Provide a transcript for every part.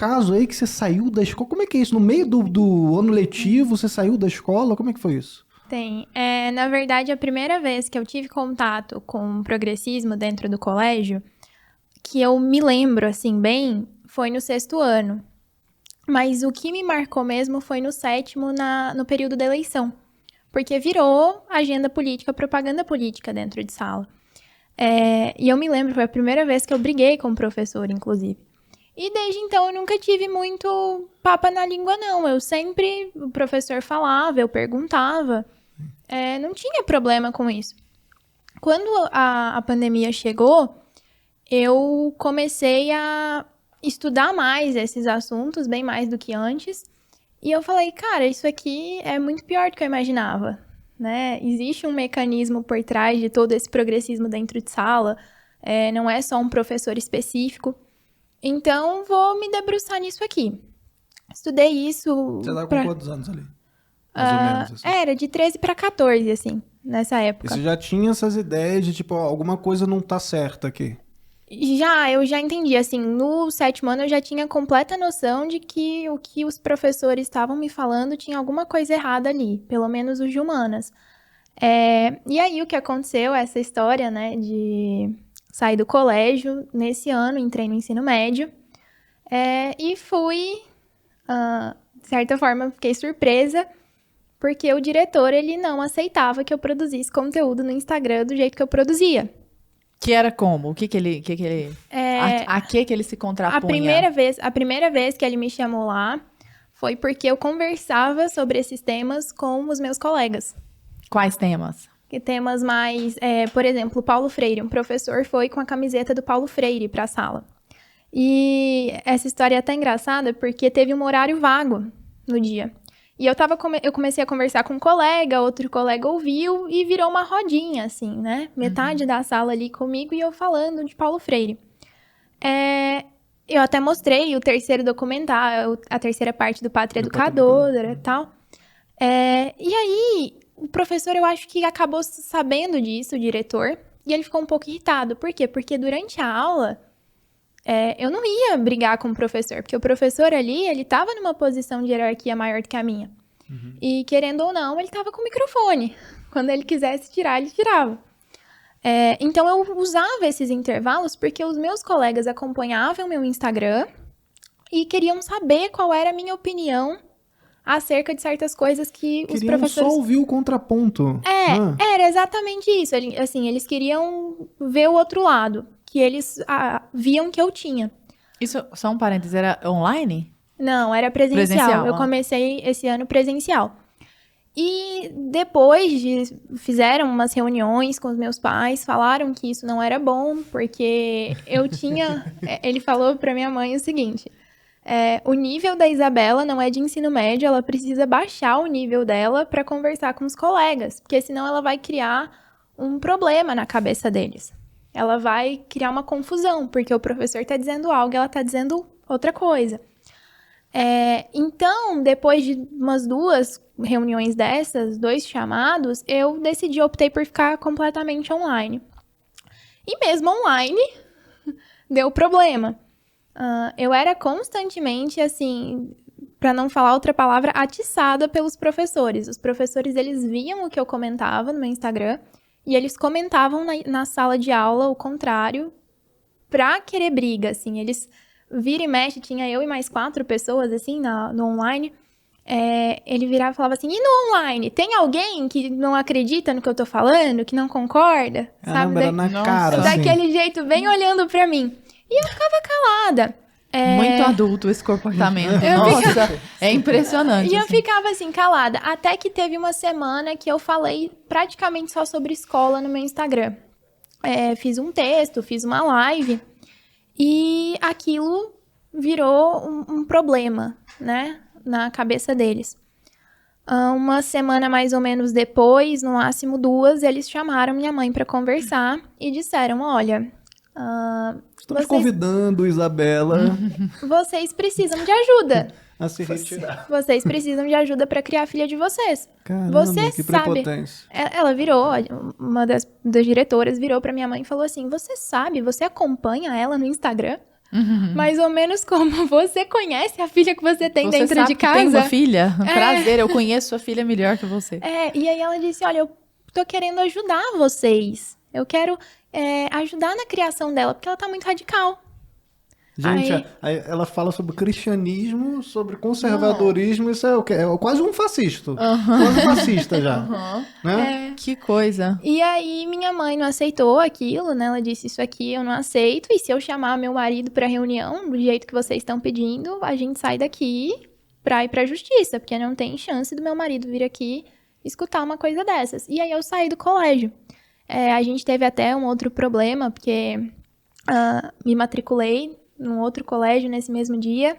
caso aí que você saiu da escola. Como é que é isso? No meio do ano letivo, você saiu da escola? Como é que foi isso? Tem. Na verdade, a primeira vez que eu tive contato com progressismo dentro do colégio, que eu me lembro, assim, bem, foi no 6º ano. Mas o que me marcou mesmo foi no 7º, no período da eleição. Porque virou agenda política, propaganda política dentro de sala. E eu me lembro, foi a primeira vez que eu briguei com o professor, inclusive. E desde então eu nunca tive muito papa na língua, não. O professor falava, eu perguntava. Não tinha problema com isso. Quando a pandemia chegou, eu comecei a estudar mais esses assuntos, bem mais do que antes. E eu falei, cara, isso aqui é muito pior do que eu imaginava, né? Existe um mecanismo por trás de todo esse progressismo dentro de sala. Não é só um professor específico. Então, vou me debruçar nisso aqui. Estudei isso... Você tá com quantos anos ali? Mais ou menos, assim. Era de 13 para 14, assim, nessa época. E você já tinha essas ideias de, tipo, alguma coisa não tá certa aqui? Eu já entendi, assim, no 7º ano eu já tinha completa noção de que o que os professores estavam me falando tinha alguma coisa errada ali, pelo menos os de humanas. E aí o que aconteceu, essa história, né, de sair do colégio, nesse ano entrei no ensino médio, e fui, de certa forma, fiquei surpresa, porque o diretor, ele não aceitava que eu produzisse conteúdo no Instagram do jeito que eu produzia. Que era como? O que ele... A que ele se contrapunha? A primeira vez que ele me chamou lá foi porque eu conversava sobre esses temas com os meus colegas. Quais temas? Que temas mais... por exemplo, Paulo Freire. Um professor foi com a camiseta do Paulo Freire para a sala. E essa história é até engraçada porque teve um horário vago no dia. E eu comecei a conversar com um colega, outro colega ouviu e virou uma rodinha, assim, né? Metade da sala ali comigo e eu falando de Paulo Freire. Eu até mostrei o terceiro documentário, a terceira parte do Pátria Educadora e tal. E aí, o professor, eu acho que acabou sabendo disso, o diretor, e ele ficou um pouco irritado. Por quê? Porque durante a aula... eu não ia brigar com o professor, porque o professor ali, ele estava numa posição de hierarquia maior do que a minha. Uhum. E, querendo ou não, ele estava com o microfone. Quando ele quisesse tirar, ele tirava. Então, eu usava esses intervalos porque os meus colegas acompanhavam meu Instagram e queriam saber qual era a minha opinião acerca de certas coisas que os professores... Queriam só ouvir o contraponto. Era exatamente isso. Eles queriam ver o outro lado, que eles viam que eu tinha. Isso, só um parênteses, era online? Não, era presencial. Eu comecei esse ano presencial. E depois fizeram umas reuniões com os meus pais, falaram que isso não era bom, porque eu tinha... Ele falou pra minha mãe o seguinte, o nível da Isabela não é de ensino médio, ela precisa baixar o nível dela pra conversar com os colegas, porque senão ela vai criar um problema na cabeça deles. Ela vai criar uma confusão, porque o professor tá dizendo algo e ela tá dizendo outra coisa. Então, depois de umas 2 reuniões dessas, 2 chamados, eu optei por ficar completamente online. E mesmo online, deu problema. Eu era constantemente, assim, para não falar outra palavra, atiçada pelos professores. Os professores, eles viam o que eu comentava no meu Instagram e eles comentavam na sala de aula o contrário pra querer briga, assim. Eles... Vira e mexe, tinha eu e mais 4 pessoas, assim, no online. Ele virava e falava assim, e no online, tem alguém que não acredita no que eu tô falando, que não concorda? Caramba, sabe? Era na cara, daquele assim. jeito, bem olhando pra mim. E eu ficava calada. Muito adulto esse comportamento. Nossa, é impressionante. E eu ficava assim, calada. Até que teve uma semana que eu falei praticamente só sobre escola no meu Instagram. Fiz um texto, fiz uma live... E aquilo virou um problema, né, na cabeça deles. Uma semana mais ou menos depois, no máximo 2, eles chamaram minha mãe para conversar e disseram, olha... Estamos convidando, Isabela. Vocês precisam de ajuda. A se retirar. Vocês precisam de ajuda para criar a filha de vocês. Caramba, você que sabe. prepotência. Ela virou, uma das diretoras virou para minha mãe e falou assim, você sabe, você acompanha ela no Instagram? Mais ou menos como você conhece a filha que você tem dentro de casa. Você tem uma filha? Prazer, eu conheço sua filha melhor que você. E aí ela disse, olha, eu tô querendo ajudar vocês. Eu quero ajudar na criação dela, porque ela tá muito radical. Gente, ela fala sobre cristianismo, sobre conservadorismo, isso é o quê? É quase um fascista. Quase um fascista já. Né? Que coisa. E aí minha mãe não aceitou aquilo, né? Ela disse, isso aqui eu não aceito, e se eu chamar meu marido pra reunião, do jeito que vocês estão pedindo, a gente sai daqui pra ir pra justiça, porque não tem chance do meu marido vir aqui escutar uma coisa dessas. E aí eu saí do colégio. A gente teve até um outro problema, porque me matriculei num outro colégio nesse mesmo dia,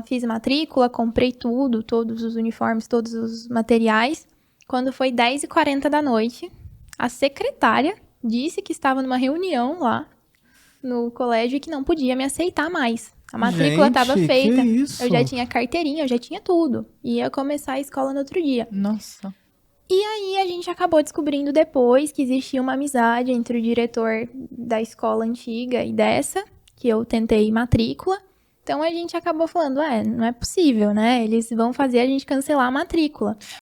fiz matrícula, comprei tudo, todos os uniformes, todos os materiais. Quando foi 10h40 da noite, a secretária disse que estava numa reunião lá no colégio e que não podia me aceitar mais. A matrícula estava feita, eu já tinha carteirinha, eu já tinha tudo. Ia começar a escola no outro dia. Nossa. E aí a gente acabou descobrindo depois que existia uma amizade entre o diretor da escola antiga e dessa, que eu tentei matrícula. Então a gente acabou falando, não é possível, né? Eles vão fazer a gente cancelar a matrícula.